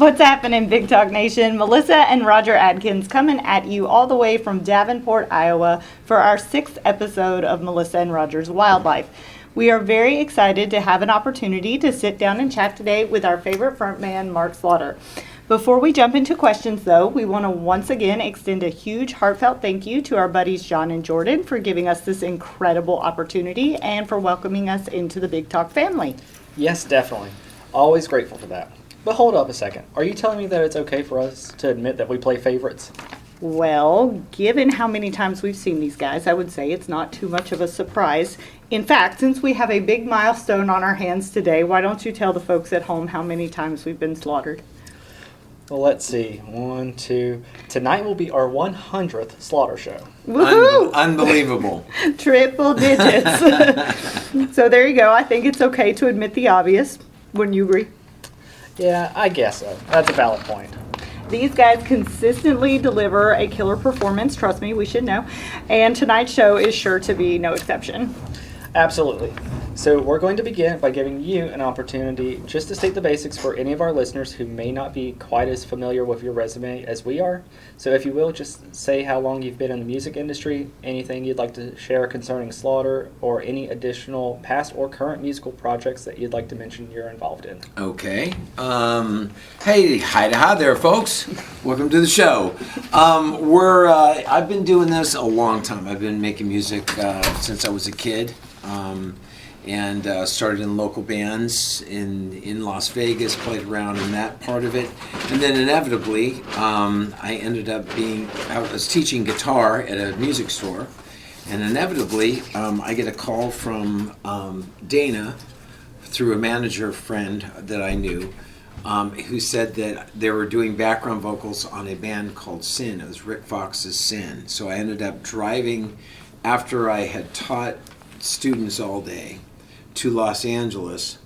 What's happening, Big Talk Nation? Melissa and Roger Adkins coming at you all the way from Davenport, Iowa for our 6th episode of Melissa and Roger's Wildlife. We are very excited to have an opportunity to sit down and chat today with our favorite frontman, Mark Slaughter. Before we jump into questions, though, we want to once again extend a huge heartfelt thank you to our buddies John and Jordan for giving us this incredible opportunity and for welcoming us into the Big Talk family. Yes, definitely. Always grateful for that. But hold up a second. Are you telling me that it's okay for us to admit that we play favorites? Well, given how many times we've seen these guys, I would say it's not too much of a surprise. In fact, since we have a big milestone on our hands today, why don't you tell the folks at home how many times we've been slaughtered? Well, let's see. 1, 2. Tonight will be our 100th slaughter show. Woohoo! Unbelievable. Triple digits. So there you go. I think it's okay to admit the obvious. Wouldn't you agree? Yeah, I guess so. That's a valid point. These guys consistently deliver a killer performance, trust me, we should know. And tonight's show is sure to be no exception. Absolutely. So we're going to begin by giving you an opportunity just to state the basics for any of our listeners who may not be quite as familiar with your resume as we are. So if you will, just say how long you've been in the music industry, anything you'd like to share concerning Slaughter, or any additional past or current musical projects that you'd like to mention you're involved in. Okay. Hey, hi there, folks. Welcome to the show. I've been doing this a long time. I've been making music since I was a kid. And started in local bands in Las Vegas, played around in that part of it. And then inevitably, I ended up I was teaching guitar at a music store. And inevitably, I get a call from Dana through a manager friend that I knew who said that they were doing background vocals on a band called Sin. It was Rick Fox's Sin. So I ended up driving after I had taught students all day to Los Angeles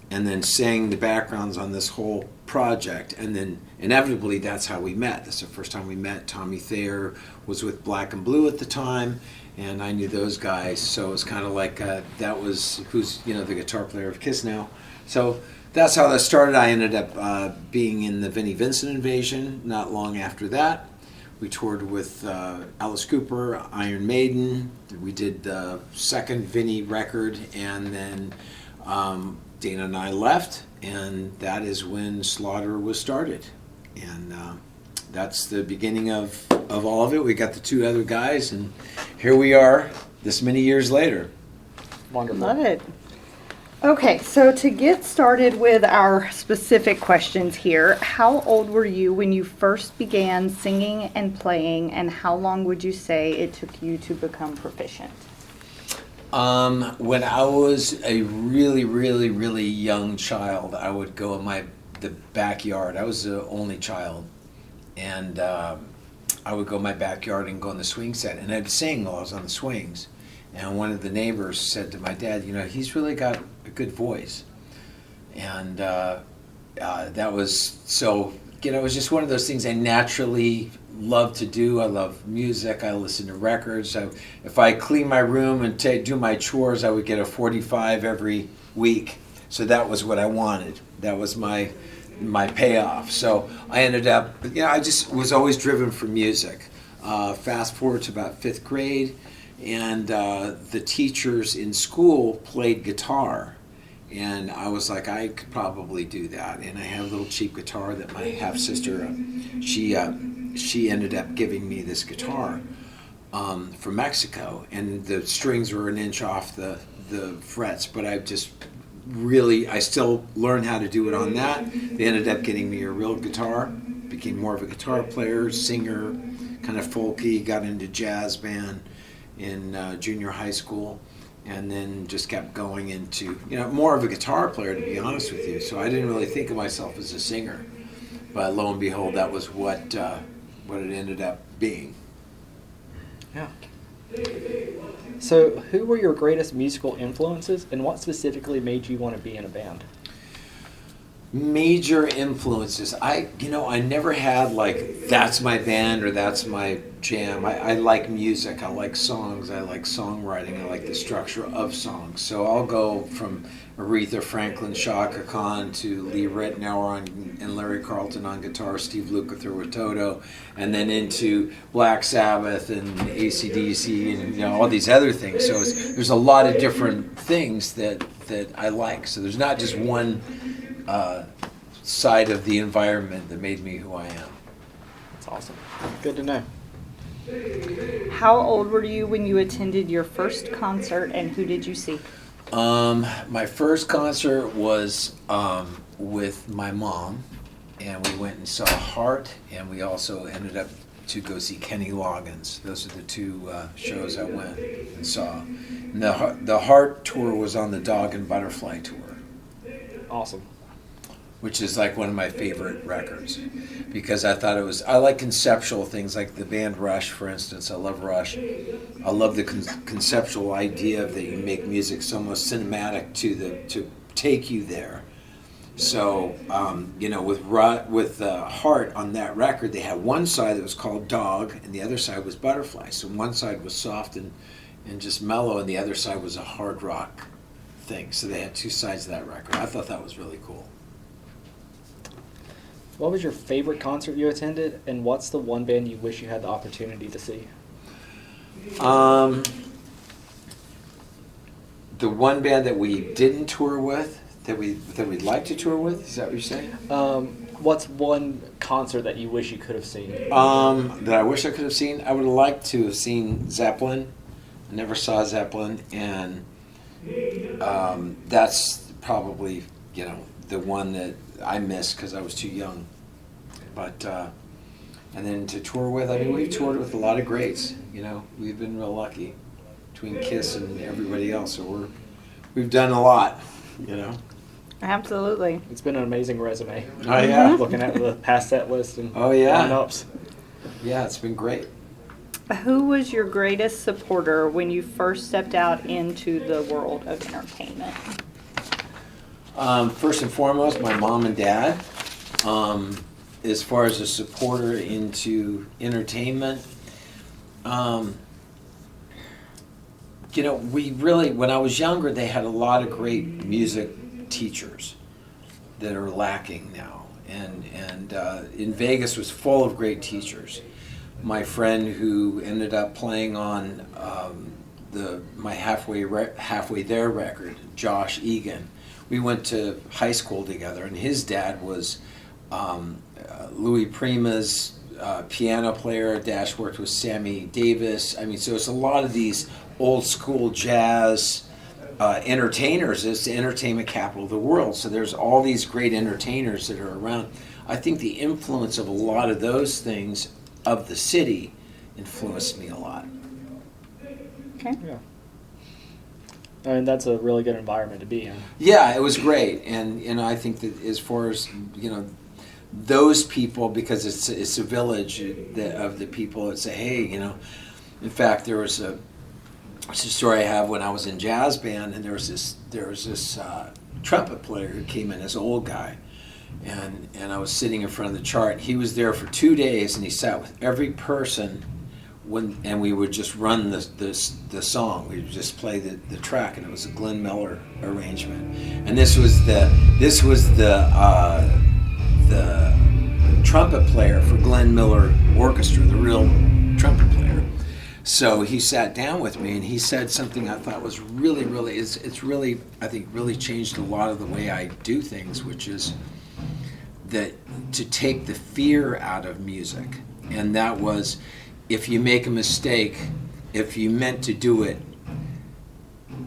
and then sang the backgrounds on this whole project, and then inevitably that's how we met. That's the first time we met. Tommy Thayer was with Black and Blue at the time, and I knew those guys, so it was kind of like that was who's the guitar player of Kiss now. So that's how that started. I ended up being in the Vinnie Vincent Invasion not long after that. We toured with Alice Cooper, Iron Maiden. We did the second Vinnie record, and then Dana and I left, and that is when Slaughter was started. And that's the beginning of all of it. We got the two other guys, and here we are this many years later. Wonderful. Love it. Okay, so to get started with our specific questions here, how old were you when you first began singing and playing, and how long would you say it took you to become proficient? When I was a really, really, really young child, I would go in the backyard. I was the only child, and I would go in my backyard and go on the swing set, and I'd sing while I was on the swings. And one of the neighbors said to my dad, he's really got a good voice. And that was, so, it was just one of those things I naturally love to do. I love music. I listen to records. If I clean my room and do my chores, I would get a 45 every week. So that was what I wanted. That was my payoff. So I ended up, I just was always driven for music. Fast forward to about 5th grade. And the teachers in school played guitar, and I was like, I could probably do that. And I had a little cheap guitar that my half sister, she ended up giving me this guitar from Mexico, and the strings were an inch off the frets. But I still learned how to do it on that. They ended up getting me a real guitar, became more of a guitar player, singer, kind of folky, got into jazz band in junior high school, and then just kept going into more of a guitar player, to be honest with you. So I didn't really think of myself as a singer, but lo and behold, that was what it ended up being. Yeah. So who were your greatest musical influences, and what specifically made you want to be in a band? Major influences. I never had like that's my band or that's my jam. I like music. I like songs. I like songwriting. I like the structure of songs. So I'll go from Aretha Franklin, Shaka Khan to Lee Ritenour and Larry Carlton on guitar, Steve Lukather with Toto, and then into Black Sabbath and AC/DC and all these other things. So there's a lot of different things that I like. So there's not just one side of the environment that made me who I am. That's awesome. Good to know. How old were you when you attended your first concert, and who did you see? My first concert was with my mom, and we went and saw Heart, and we also ended up to go see Kenny Loggins. Those are the two shows I went and saw. And the Heart tour was on the Dog and Butterfly tour. Awesome. Which is like one of my favorite records, because I like conceptual things like the band Rush, for instance. I love Rush. I love the conceptual idea that you make music so much cinematic to take you there. So with Heart on that record, they had one side that was called Dog and the other side was Butterfly. So one side was soft and just mellow, and the other side was a hard rock thing. So they had two sides of that record. I thought that was really cool. What was your favorite concert you attended, and what's the one band you wish you had the opportunity to see? The one band that we didn't tour with, that we'd like to tour with, is that what you're saying? What's one concert that you wish you could have seen? That I wish I could have seen? I would have liked to have seen Zeppelin. I never saw Zeppelin, and that's probably, the one that I missed because I was too young. But and then to tour with, we've toured with a lot of greats. We've been real lucky between Kiss and everybody else. So we've done a lot. Absolutely. It's been an amazing resume. Oh yeah. Looking at the past set list and lineups. Yeah, it's been great. Who was your greatest supporter when you first stepped out into the world of entertainment? First and foremost, my mom and dad. As far as a supporter into entertainment, when I was younger, they had a lot of great music teachers that are lacking now. And in Vegas was full of great teachers. My friend who ended up playing on my Halfway There record, Josh Egan, we went to high school together, and his dad was Louis Prima's piano player. Dash worked with Sammy Davis. So it's a lot of these old school jazz entertainers. It's the entertainment capital of the world. So there's all these great entertainers that are around. I think the influence of a lot of those things of the city influenced me a lot. Okay. Yeah. That's a really good environment to be in. Yeah, it was great, and I think that as far as those people, because it's a village of the people that say, hey, In fact, there was it's a story I have when I was in jazz band, and there was this trumpet player who came in, this old guy, and I was sitting in front of the chart. He was there for 2 days, and he sat with every person. And we would just run the song. We would just play the track, and it was a Glenn Miller arrangement. And this was the trumpet player for Glenn Miller Orchestra, the real trumpet player. So he sat down with me, and he said something I thought was really, it's really, I think, really changed a lot of the way I do things, which is that to take the fear out of music, and that was, if you make a mistake, if you meant to do it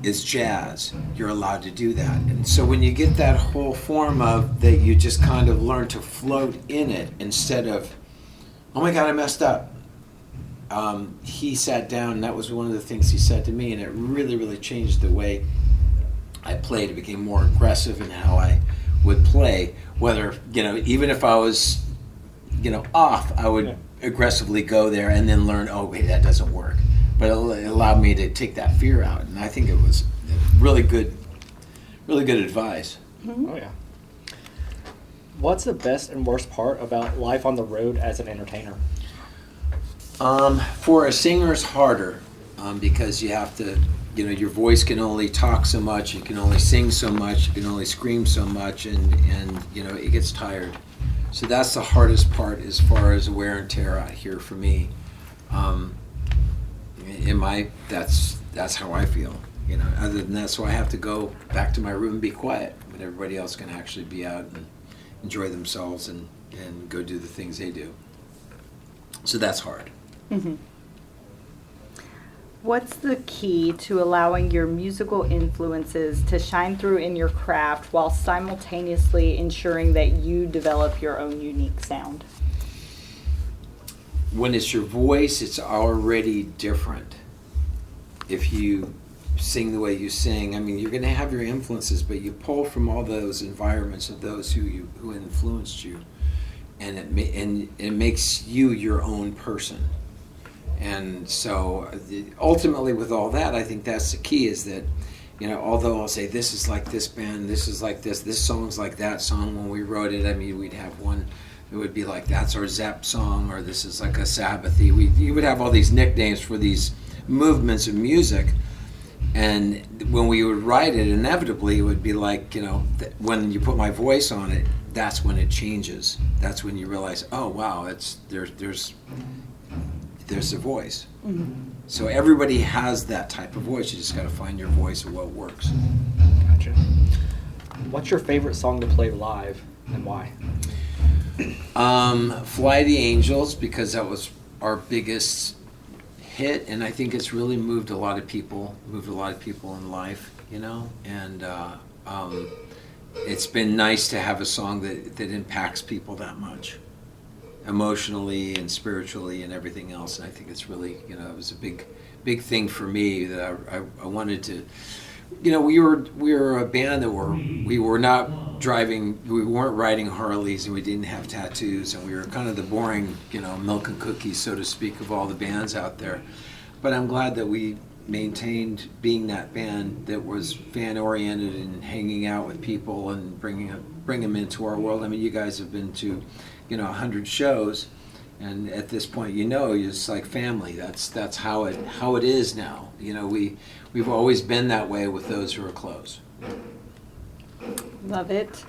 as jazz, you're allowed to do that. And so when you get that whole form of that, you just kind of learn to float in it instead of, oh my God, I messed up. He sat down, and that was one of the things he said to me, and it really, really changed the way I played. It became more aggressive in how I would play, whether, even if I was, off, I would aggressively go there and then learn, oh wait, that doesn't work. But it allowed me to take that fear out, and I think it was really good advice. Mm-hmm. Oh yeah. What's the best and worst part about life on the road as an entertainer? For a singer, it's harder because you have to, your voice can only talk so much, you can only sing so much, you can only scream so much, and it gets tired. So that's the hardest part as far as wear and tear out here for me. That's how I feel. Other than that, so I have to go back to my room and be quiet, but everybody else can actually be out and enjoy themselves and go do the things they do. So that's hard. Mm-hmm. What's the key to allowing your musical influences to shine through in your craft while simultaneously ensuring that you develop your own unique sound? When it's your voice, it's already different. If you sing the way you sing, you're going to have your influences, but you pull from all those environments of those who influenced you, and it makes you your own person. And so ultimately with all that, I think that's the key, is that, although I'll say this is like this band, this is like this song's like that song when we wrote it, we'd have one that would be like, that's our Zepp song, or this is like a Sabbathy. You would have all these nicknames for these movements of music. And when we would write it, inevitably it would be like, when you put my voice on it, that's when it changes. That's when you realize, oh wow, there's a voice. Mm-hmm. So everybody has that type of voice. You just got to find your voice and what works. Gotcha. What's your favorite song to play live and why? Fly the Angels, because that was our biggest hit, and I think it's really moved a lot of people in life, and it's been nice to have a song that impacts people that much, emotionally and spiritually and everything else. And I think it's really, it was a big thing for me that I wanted to, we were a band that we weren't riding Harleys, and we didn't have tattoos, and we were kind of the boring, milk and cookies, so to speak, of all the bands out there. But I'm glad that we maintained being that band that was fan oriented and hanging out with people and bring them into our world. You guys have been to 100 shows, and at this point, it's like family. That's how it is now. We've always been that way with those who are close. Love it.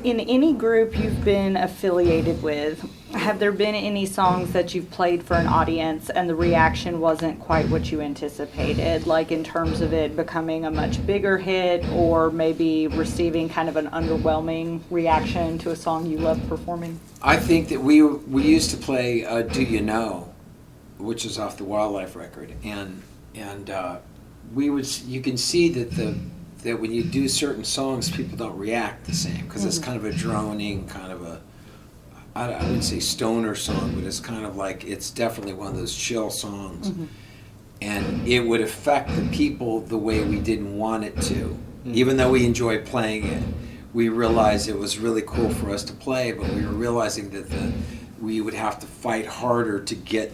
In any group you've been affiliated with, have there been any songs that you've played for an audience and the reaction wasn't quite what you anticipated, like in terms of it becoming a much bigger hit, or maybe receiving kind of an underwhelming reaction to a song you love performing? I think that we used to play Do You Know, which is off the Wildlife record, and you can see that when you do certain songs, people don't react the same, because it's kind of a droning, kind of I wouldn't say stoner song, but it's kind of like, it's definitely one of those chill songs. Mm-hmm. And it would affect the people the way we didn't want it to. Mm-hmm. Even though we enjoyed playing it, we realized it was really cool for us to play, but we were realizing that we would have to fight harder to get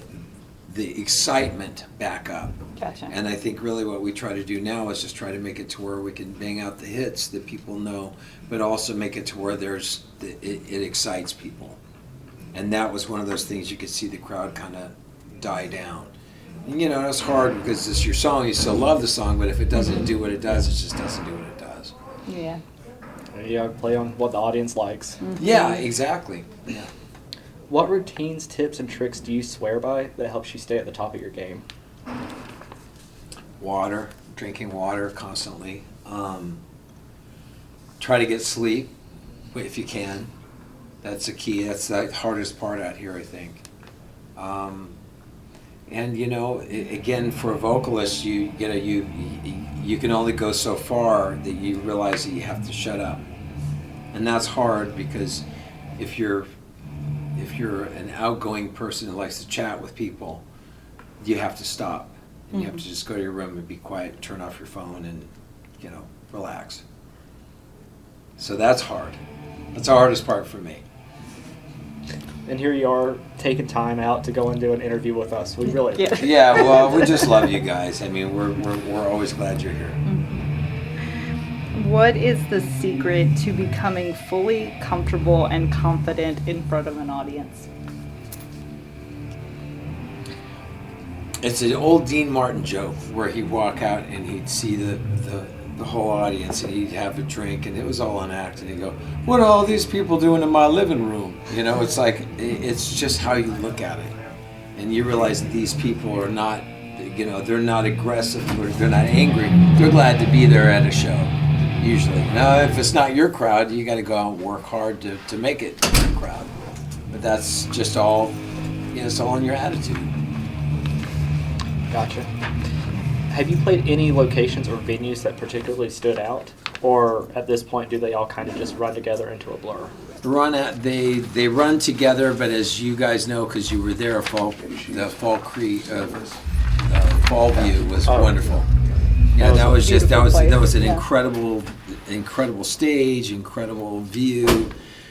the excitement back up. Gotcha. And I think really what we try to do now is just try to make it to where we can bang out the hits that people know, but also make it to where it excites people. And that was one of those things you could see the crowd kind of die down. And, it's hard because it's your song, you still love the song, but if it doesn't do what it does, it just doesn't do what it does. Yeah. Yeah, play on what the audience likes. Mm-hmm. Yeah, exactly. Yeah. What routines, tips, and tricks do you swear by that helps you stay at the top of your game? Water, drinking water constantly. Try to get sleep if you can. That's the key. That's the hardest part out here, I think. And again, for a vocalist, you can only go so far that you realize that you have to shut up, and that's hard because if you're an outgoing person who likes to chat with people, you have to stop. And you have to just go to your room and be quiet, turn off your phone, and relax. So that's hard. That's the hardest part for me. And here you are taking time out to go and do an interview with us. We really appreciate it. Yeah, well, we just love you guys. We're always glad you're here. What is the secret to becoming fully comfortable and confident in front of an audience? It's an old Dean Martin joke where he'd walk out and he'd see the whole audience and he'd have a drink and it was all an act and he'd go, "What are all these people doing in my living room?" You know, it's like, it's just how you look at it. And you realize that these people are not, you know, they're not aggressive, they're not angry. They're glad to be there at a show, usually. Now, if it's not your crowd, you got to go out and work hard to make it your crowd. But that's just all, you know, it's all in your attitude. Gotcha. Have you played any locations or venues that particularly stood out? Or at this point, do they all kind of just run together into a blur? They run together, but as you guys know, because you were there, Fall View was wonderful. Yeah, that was an incredible stage, incredible view,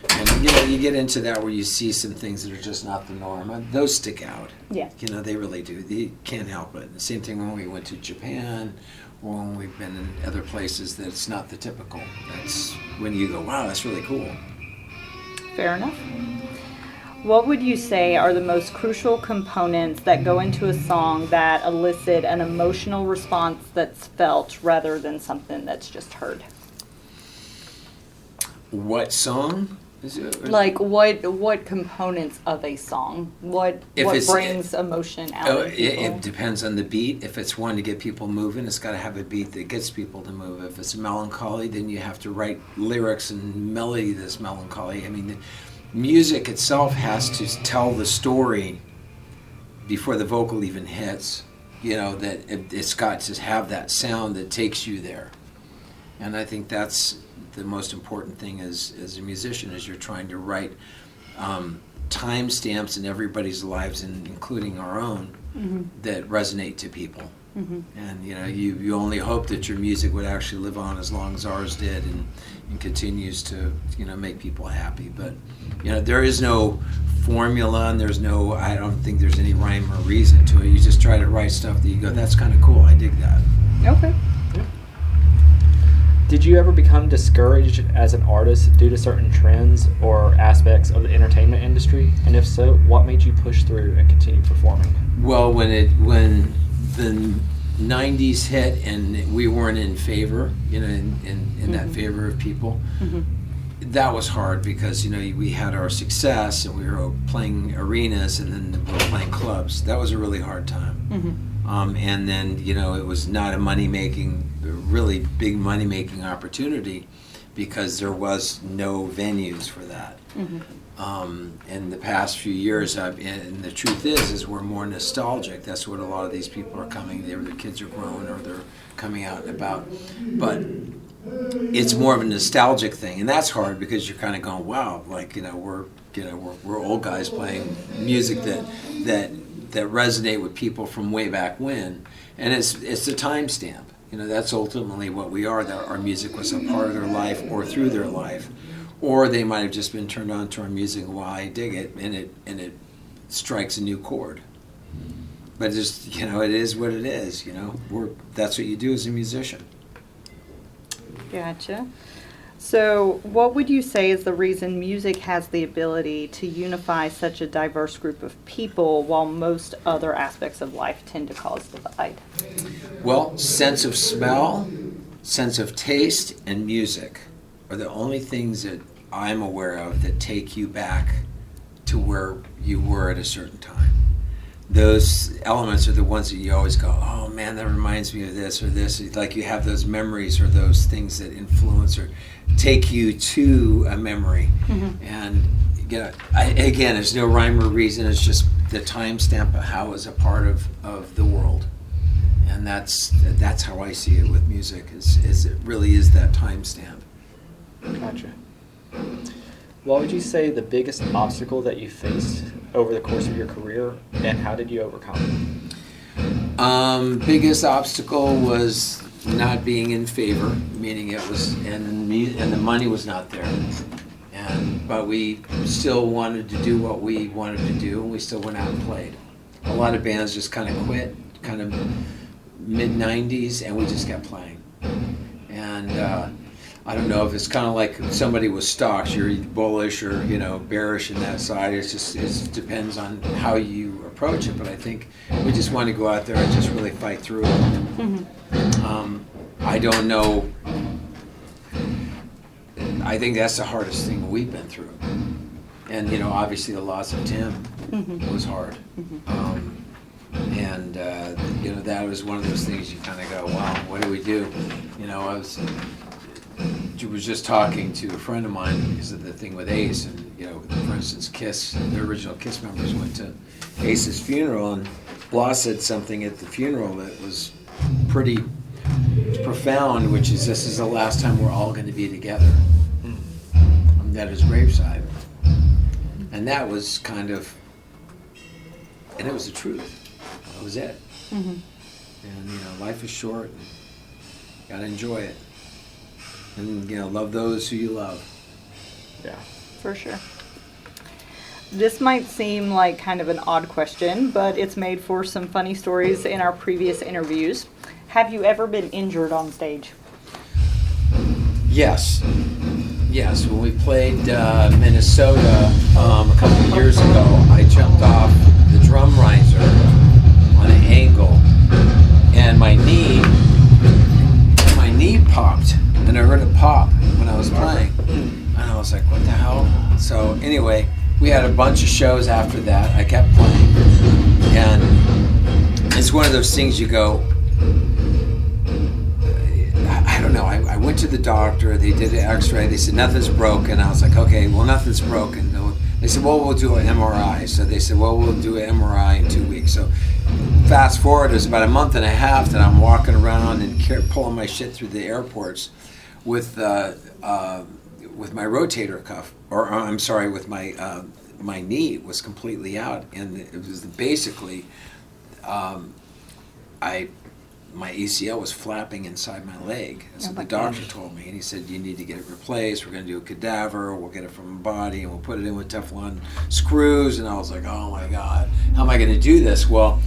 and you know, you get into that where you see some things that are just not the norm. Those stick out. Yeah. You know, they really do. You can't help it. The same thing when we went to Japan, or when we've been in other places that it's not the typical. That's when you go, wow, that's really cool. Fair enough. What would you say are the most crucial components that go into a song that elicit an emotional response that's felt rather than something that's just heard? What song? Is it? Like what components of a song? What brings emotion out of people? It depends on the beat. If it's one to get people moving, it's got to have a beat that gets people to move. If it's melancholy, then you have to write lyrics and melody that's melancholy. I mean, the music itself has to tell the story before the vocal even hits. You know, that it's got to have that sound that takes you there. And I think that's the most important thing as a musician, is you're trying to write time stamps in everybody's lives, and including our own, that resonate to people. And you know, you only hope that your music would actually live on as long as ours did, and continues to, you know, make people happy. But you know, there is no formula, and I don't think there's any rhyme or reason to it. You just try to write stuff that you go, that's kind of cool, I dig that. Okay. Did you ever become discouraged as an artist due to certain trends or aspects of the entertainment industry? And if so, what made you push through and continue performing? Well, when the 90s hit and we weren't in favor, you know, in that favor of people, that was hard because, you know, we had our success and we were playing arenas and then we were playing clubs. That was a really hard time. And then, you know, it was not a really big money-making opportunity because there was no venues for that. In the past few years, and the truth is we're more nostalgic. That's what a lot of these people are coming. Their kids are growing or they're coming out and about. But it's more of a nostalgic thing, and that's hard because you're kind of going, wow, like, you know, we're old guys playing music that resonate with people from way back when, and it's a timestamp. You know, that's ultimately what we are. That our music was a part of their life or through their life, or they might have just been turned on to our music while I dig it, and it strikes a new chord. But just, you know, it is what it is. You know, that's what you do as a musician. Gotcha. So what would you say is the reason music has the ability to unify such a diverse group of people while most other aspects of life tend to cause divide? Well, sense of smell, sense of taste, and music are the only things that I'm aware of that take you back to where you were at a certain time. Those elements are the ones that you always go, oh man, that reminds me of this or this. Like you have those memories or those things that influence or take you to a memory. And you know, again, there's no rhyme or reason. It's just the timestamp of how it's a part of the world. And that's how I see it with music. Is it really is that timestamp. Gotcha. What would you say the biggest obstacle that you faced over the course of your career, and how did you overcome it? Biggest obstacle was not being in favor, meaning it was, and the money was not there. But we still wanted to do what we wanted to do, and we still went out and played. A lot of bands just kind of quit, kind of mid-90s, and we just kept playing. And I don't know if it's kind of like somebody with stocks. You're either bullish or bearish in that side. It just depends on how you approach it. But I think we just want to go out there and just really fight through it. I don't know. I think that's the hardest thing we've been through. And obviously the loss of Tim was hard. And that was one of those things you kind of go, wow, what do we do? I was just talking to a friend of mine because of the thing with Ace, and for instance, Kiss, the original Kiss members went to Ace's funeral, and Blah said something at the funeral that was pretty profound, which is, this is the last time we're all going to be together. At his graveside. And that was kind of, and it was the truth. That was it. And life is short, and gotta enjoy it. And love those who you love. Yeah. For sure. This might seem like kind of an odd question, but it's made for some funny stories in our previous interviews. Have you ever been injured on stage? Yes, when we played Minnesota a couple of years ago, I jumped off the drum riser on an angle, and my knee popped, and I heard it pop when I was playing, and I was like, what the hell? So anyway, we had a bunch of shows after that. I kept playing, and it's one of those things you go, I don't know, I went to the doctor, they did an x-ray, they said nothing's broken. I was like, okay, well, nothing's broken. They said, well, we'll do an MRI. So they said, well, we'll do an MRI in 2 weeks. So fast forward, it was about a month and a half that I'm walking around and pulling my shit through the airports with my rotator cuff, or I'm sorry, with my knee was completely out, and it was basically, my ACL was flapping inside my leg. That's what the doctor told me. And he said, you need to get it replaced. We're going to do a cadaver. We'll get it from a body, and we'll put it in with Teflon screws. And I was like, oh, my God. How am I going to do this? Well,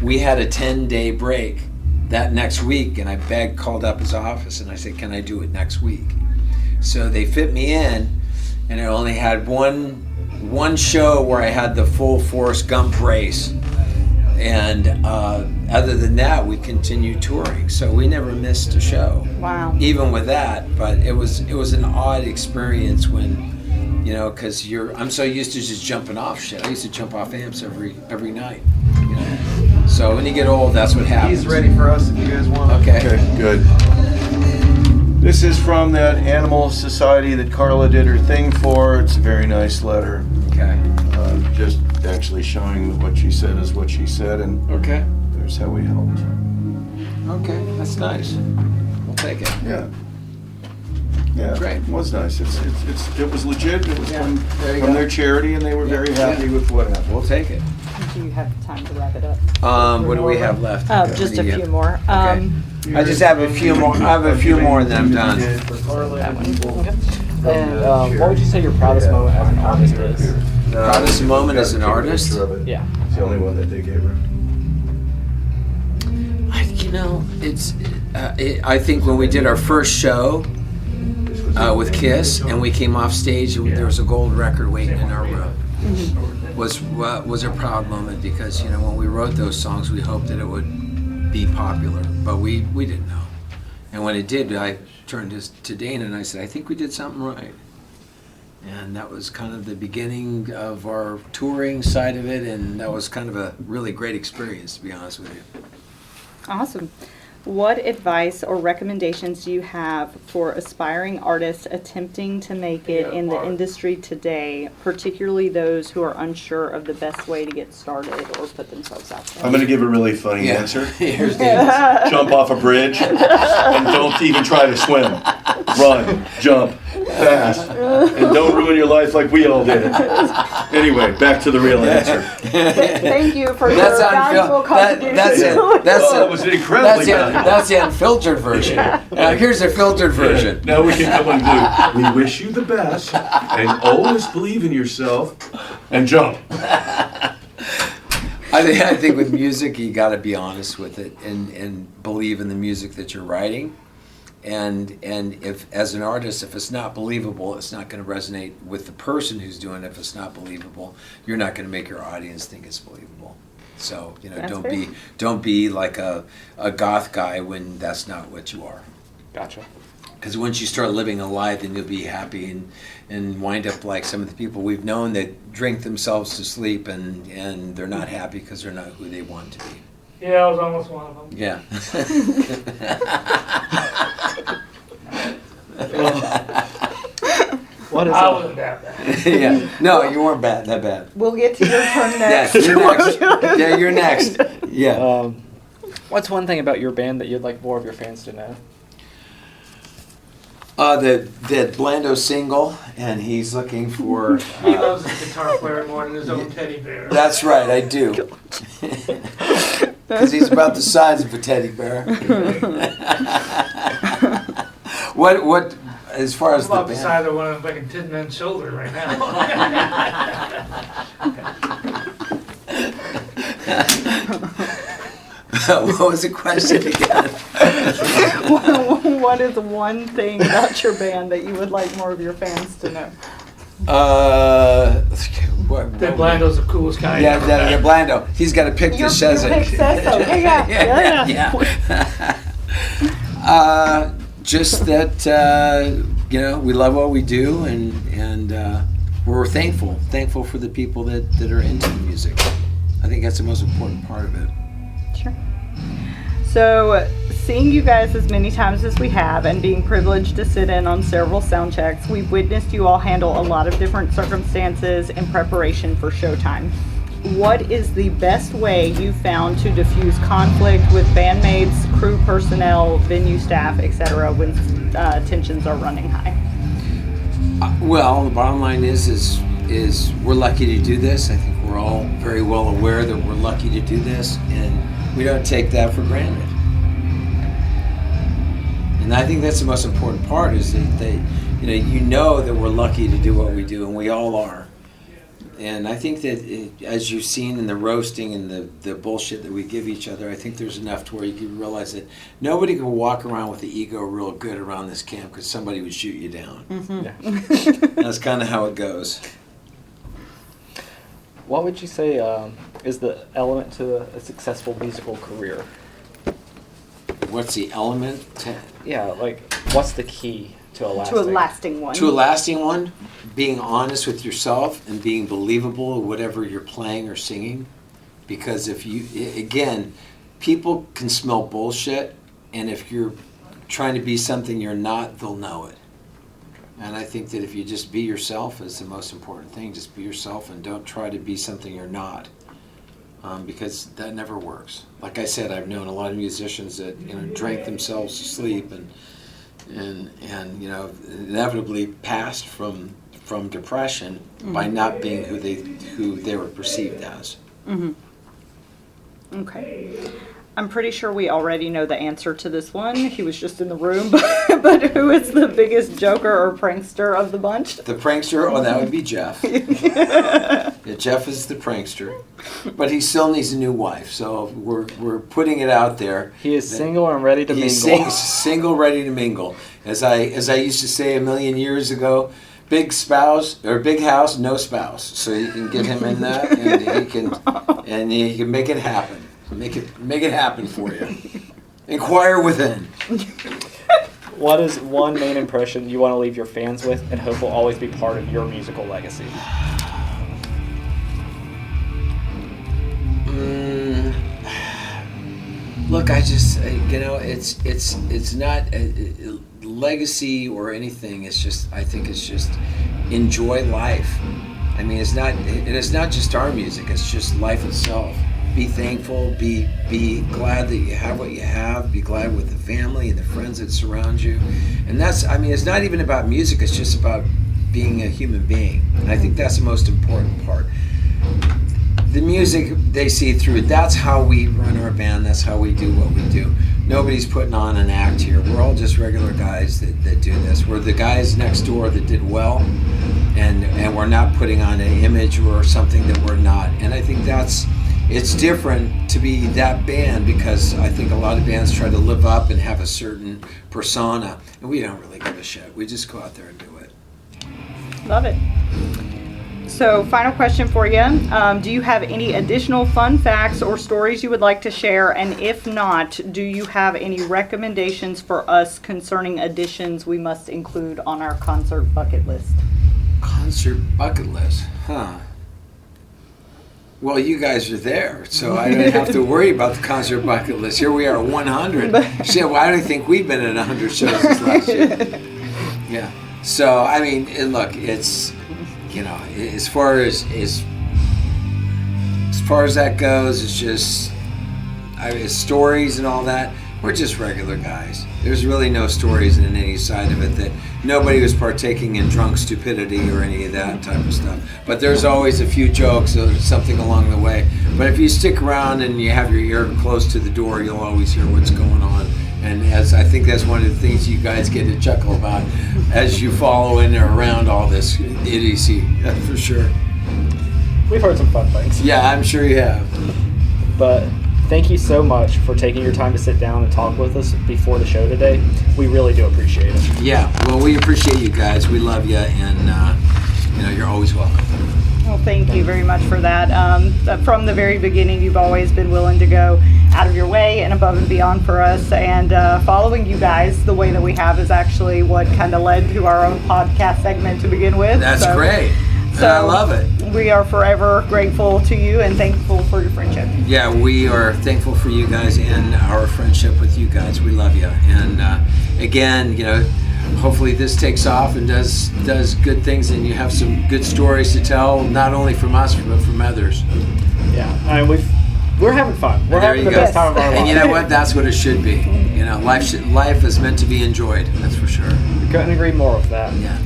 we had a 10-day break that next week, and I called up his office, and I said, can I do it next week? So they fit me in, and I only had one show where I had the full Forrest Gump brace. And other than that, we continued touring, so we never missed a show. Wow! Even with that, but it was an odd experience when, because I'm so used to just jumping off shit. I used to jump off amps every night. So when you get old, that's what happens. He's ready for us if you guys want. Okay, good. This is from that Animal Society that Carla did her thing for. It's a very nice letter. Okay. Just actually showing that what she said is what she said, and Okay. there's how we helped. Okay, that's nice. We'll take it. Yeah. Yeah. Great. It was nice. It was legit. It was from there you go. their charity, and they were very happy with what happened. We'll take it. Do you have time to wrap it up? What do we have left? Just a few more. Okay. I just have a few more. I have a few more, and then I'm done. That one. And what would you say your proudest moment as an artist is? Proudest moment as an artist? Yeah. It's the only one that they gave her. I think when we did our first show with Kiss, and we came off stage, and there was a gold record waiting in our room. Was a proud moment, because when we wrote those songs, we hoped that it would be popular, but we didn't know. And when it did, I turned to Dana and I said, I think we did something right. And that was kind of the beginning of our touring side of it, and that was kind of a really great experience, to be honest with you. Awesome. What advice or recommendations do you have for aspiring artists attempting to make it in the industry today, particularly those who are unsure of the best way to get started or put themselves out there? I'm going to give a really funny answer. Here's Dana's. Jump off a bridge and don't even try to swim. Run, jump, fast, and don't ruin your life like we all did. Anyway, back to the real answer. Thank you for your valuable contribution. That was incredibly valuable. That's the unfiltered version. Now here's the filtered version. Now we can come and do, we wish you the best, and always believe in yourself, and jump. I think with music, you got to be honest with it and believe in the music that you're writing. And if, as an artist, if it's not believable, it's not going to resonate with the person who's doing it. If it's not believable, you're not going to make your audience think it's believable. So, That's don't be like a goth guy when that's not what you are. Gotcha. Because once you start living a lie, then you'll be happy and wind up like some of the people we've known that drink themselves to sleep and they're not happy because they're not who they want to be. Yeah, I was almost one of them. Yeah. What is I it? wasn't that bad. Yeah. No, you weren't that bad. We'll get to your turn Yeah, next. you're next. Yeah, you're next. Yeah. What's one thing about your band that you'd like more of your fans to know? That Blando's single, and he's looking for. He loves his guitar player more than his own teddy bear. That's right, I do. Because he's about the size of a teddy bear. What? As far as I'm the about the band. size of one of like a tin man's shoulder right now. What was the question again? What is one thing about your band that you would like more of your fans to know? What? That Blando's the coolest guy. Yeah, ever. yeah, Blando. He's got to pick the Your says pick says so. Yeah. Just that we love what we do, and we're thankful for the people that are into the music. I think that's the most important part of it. Sure. So, seeing you guys as many times as we have and being privileged to sit in on several sound checks, we've witnessed you all handle a lot of different circumstances in preparation for showtime. What is the best way you found to diffuse conflict with bandmates, crew personnel, venue staff, etc. when tensions are running high? Well, the bottom line is we're lucky to do this. I think we're all very well aware that we're lucky to do this, and we don't take that for granted. And I think that's the most important part is that you know that we're lucky to do what we do, and we all are. And I think that as you've seen in the roasting and the bullshit that we give each other, I think there's enough to where you can realize that nobody can walk around with the ego real good around this camp because somebody would shoot you down. Yeah. That's kind of how it goes. What would you say is the element to a successful musical career? What's the element Yeah, like what's the key to a lasting? To a lasting one. to a lasting one? Being honest with yourself and being believable in whatever you're playing or singing. Because if you, again, people can smell bullshit, and if you're trying to be something you're not, they'll know it. And I think that if you just be yourself is the most important thing. Just be yourself and don't try to be something you're not. Because that never works. Like I said, I've known a lot of musicians that drank themselves to sleep and inevitably passed from depression by not being who they were perceived as. Mm-hmm. Okay. I'm pretty sure we already know the answer to this one. He was just in the room. But who is the biggest joker or prankster of the bunch? The prankster? Oh, that would be Jeff. Yeah, Jeff is the prankster. But he still needs a new wife, so we're putting it out there. He is single and ready to mingle. He's single, ready to mingle. As I used to say a million years ago, big spouse or big house, no spouse. So you can get him in that, and he can make it happen. Make it happen for you. Inquire within. What is one main impression you want to leave your fans with and hope will always be part of your musical legacy? Look, I just it's not a legacy or anything. It's just I think it's just enjoy life. I mean, it's not just our music. It's just life itself. Be thankful. Be glad that you have what you have. Be glad with the family and the friends that surround you. And it's not even about music. It's just about being a human being. And I think that's the most important part. The music they see through it. That's how we run our band. That's how we do what we do. Nobody's putting on an act here. We're all just regular guys that do this. We're the guys next door that did well, and we're not putting on an image or something that we're not. And I think it's different to be that band because I think a lot of bands try to live up and have a certain persona, and we don't really give a shit. We just go out there and do it. Love it. So, final question for you. Do you have any additional fun facts or stories you would like to share? And if not, do you have any recommendations for us concerning additions we must include on our concert bucket list? Concert bucket list, huh? Well, you guys are there, so I don't have to worry about the concert bucket list. Here we are, 100. Shit, why do you think we've been at 100 shows this last year? Yeah. So, I mean, look, it's, you know, as far as that goes, it's just, it's stories and all that. We're just regular guys. There's really no stories in any side of it that nobody was partaking in drunk stupidity or any of that type of stuff. But there's always a few jokes or something along the way. But if you stick around and you have your ear close to the door, you'll always hear what's going on. And as I think that's one of the things you guys get to chuckle about as you follow in or around all this idiocy, that's for sure. We've heard some fun things. Yeah, I'm sure you have. But thank you so much for taking your time to sit down and talk with us before the show today. We really do appreciate it. Yeah, well, we appreciate you guys. We love you, and you know, you're always welcome. Well, thank you very much for that. From the very beginning, you've always been willing to go out of your way and above and beyond for us. And following you guys the way that we have is actually what kind of led to our own podcast segment to begin with. That's great. So I love it. We are forever grateful to you and thankful for your friendship. Yeah, we are thankful for you guys and our friendship with you guys. We love you. And again, you know, hopefully this takes off and does good things, and you have some good stories to tell, not only from us but from others. Yeah, I mean, we're having fun. We're having the best time of our lives. And you know what? That's what it should be. You know, life is meant to be enjoyed. That's for sure. Couldn't agree more with that. Yeah.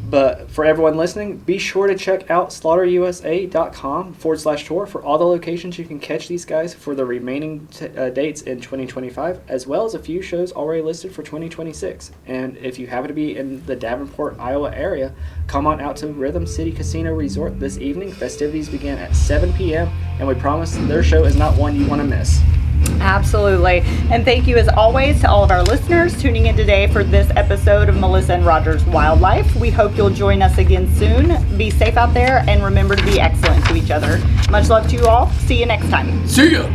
But for everyone listening, be sure to check out slaughterusa.com/tour for all the locations you can catch these guys for the remaining dates in 2025, as well as a few shows already listed for 2026. And if you happen to be in the Davenport, Iowa area, come on out to Rhythm City Casino Resort this evening. Festivities begin at 7 p.m., and we promise their show is not one you want to miss. Absolutely. And thank you as always to all of our listeners tuning in today for this episode of Melissa and Roger's Wildlife. We hope you'll join us again soon. Be safe out there and remember to be excellent to each other. Much love to you all. See you next time. See ya.